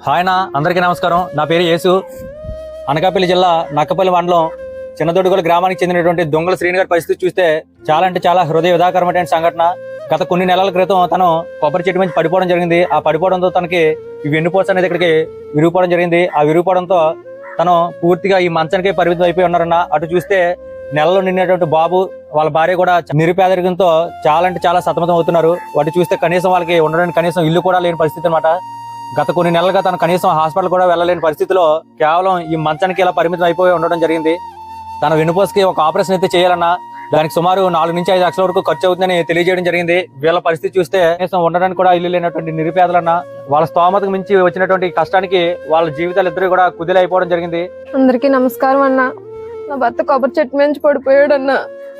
Hi అన్న, అందరికీ నమస్కారం. నా పేరు యేసు. అనకాపల్లి జిల్లా నక్కపల్లి మండలం చిన్నదొడుగుల గ్రామానికి చెందినటువంటి దొంగల శ్రీని గారి పరిస్థితి చూస్తే చాలా అంటే చాలా హృదయ విదాకరమైన సంఘటన. గత కొన్ని నెలల క్రితం తను కొబ్బరి చెట్టు నుంచి పడిపోవడం జరిగింది. ఆ పడిపోవడంతో తనకి ఈ వెన్నుపోస అనేది ఇక్కడికి విరిగిపోవడం జరిగింది. ఆ విరిగిపోవడంతో తను పూర్తిగా ఈ మంచానికి పరిమితం అయిపోయి ఉన్నారన్న. అటు చూస్తే నెలలో నిండినటువంటి బాబు వాళ్ళ భార్య కూడా నిరుపేదరికంతో చాలా అంటే చాలా సతమతం అవుతున్నారు. వాటి చూస్తే కనీసం వాళ్ళకి ఉండడానికి కనీసం ఇల్లు కూడా లేని పరిస్థితి అనమాట. గత కొన్ని నెలలుగా తను కనీసం హాస్పిటల్ కూడా వెళ్ళలేని పరిస్థితిలో కేవలం ఈ మంచానికి ఇలా పరిమితం అయిపోయి ఉండడం జరిగింది. తన వెన్నుపోసకి ఒక ఆపరేషన్ అయితే చేయాలన్నా దానికి సుమారు 4 నుంచి 5 లక్షల వరకు ఖర్చు అవుతుందని తెలియజేయడం జరిగింది. వీళ్ళ పరిస్థితి చూస్తే కనీసం ఉండడానికి కూడా ఇల్లు లేనటువంటి నిరుపేదలన్నా వాళ్ళ స్తోమతకు మించి వచ్చినటువంటి కష్టానికి వాళ్ళ జీవితాలు ఇద్దరు కూడా కుదిలైపోవడం జరిగింది. అందరికీ నమస్కారం అన్న. నా భర్త కొబ్బరి చెట్టు నుంచి పడిపోయాడు అన్న.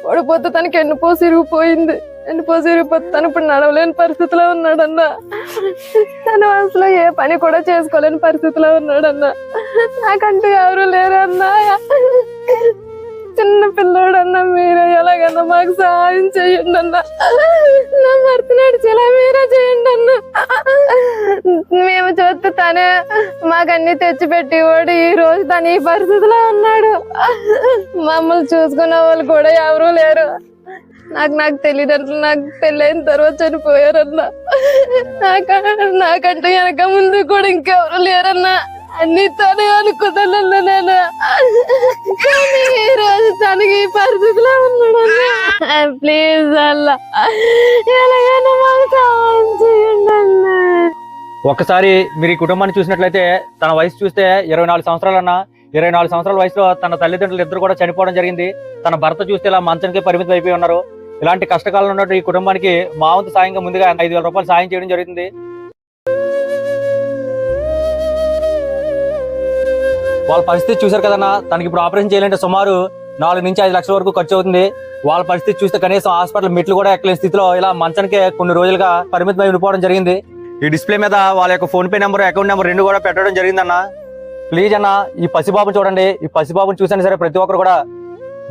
పడిపోతే తనకి ఎన్నుపోసి ఇరిగిపోయింది. ఎన్నుపోసి ఇరిగిపోతే తను ఇప్పుడు నడవలేని పరిస్థితిలో ఉన్నాడన్న. తను అసలు ఏ పని కూడా చేసుకోలేని పరిస్థితిలో ఉన్నాడన్న. నాకంటూ ఎవరు లేరన్నా. చిన్న పిల్లోడు అన్న. మీరే ఎలాగన్నా మాకు సహాయం చేయండి అన్న. నా భర్త నడిచేలా మీరే చేయండి అన్న. మేము చూస్తే తనే మాకన్నీ తెచ్చిపెట్టేవాడు. ఈ రోజు తను ఈ పరిస్థితిలో ఉన్నాడు. మమ్మల్ని చూసుకునే వాళ్ళు కూడా ఎవరూ లేరు. నాకు తెలియదంటే నాకు పెళ్ళైన తర్వాత చనిపోయారన్న. నాకంటూ వెనక ముందు కూడా ఇంకెవరు లేరన్నా. అన్ని తనే అనుకున్నానన్నా నేను. కానీ ఈ రోజు తనకి ఈ పరిస్థితిలో ఉన్నాడన్నా. ప్లీజ్ అల్లా ఎలాగైనా మాకు సహాయం చేయండి అన్నా. ఒక్కసారి మీరు ఈ కుటుంబాన్ని చూసినట్లయితే తన వయసు చూస్తే 24 సంవత్సరాలన్నా. 24 సంవత్సరాల వయసులో తన తల్లిదండ్రులు ఇద్దరు కూడా చనిపోవడం జరిగింది. తన భర్త చూస్తే ఇలా మంచానికి పరిమితం అయిపోయి ఉన్నారు. ఇలాంటి కష్టకాలంలో ఉన్నట్టు ఈ కుటుంబానికి మా వంతు సాయంగా ముందుగా 5,000 రూపాయలు సాయం చేయడం జరుగుతుంది. వాళ్ళ పరిస్థితి చూశారు కదన్నా. తనకి ఇప్పుడు ఆపరేషన్ చేయాలంటే సుమారు 4 నుంచి 5 లక్షల వరకు ఖర్చు అవుతుంది. వాళ్ళ పరిస్థితి చూస్తే కనీసం హాస్పిటల్ మెట్లు కూడా ఎక్కలేని స్థితిలో ఇలా మంచానికే కొన్ని రోజులుగా పరిమితమై ఉండిపోవడం జరిగింది. ఈ డిస్ప్లే మీద వాళ్ళ యొక్క phone pay number, account number 2 కూడా పెట్టడం జరిగిందన్న. ప్లీజ్ అన్న, ఈ పసిబాబుని చూడండి. ఈ పసిబాబుని చూసినా సరే ప్రతి ఒక్కరు కూడా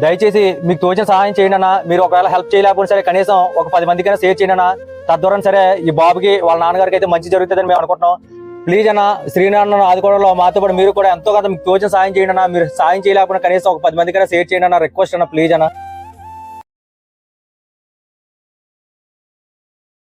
దయచేసి మీకు తోచిన సహాయం చేయండి అన్న. మీరు ఒకవేళ హెల్ప్ చేయలేకపోయినా సరే కనీసం ఒక 10 మందికైనా షేర్ చేయండి అన్న. తద్వారా సరే ఈ బాబుకి వాళ్ళ నాన్నగారికి అయితే మంచి జరుగుతుందని మేము అనుకుంటున్నాం. ప్లీజ్ అన్న, శ్రీనారాయణ ఆదుకోవడంలో మాతో పాటు మీరు కూడా ఎంతో కొంత మీకు తోచిన సాయం చేయండి అన్న. మీరు సాయం చేయలేకపోయినా కనీసం ఒక 10 మందికైనా షేర్ చేయండి అన్న. రిక్వెస్ట్ అన్న, ప్లీజ్ అన్న.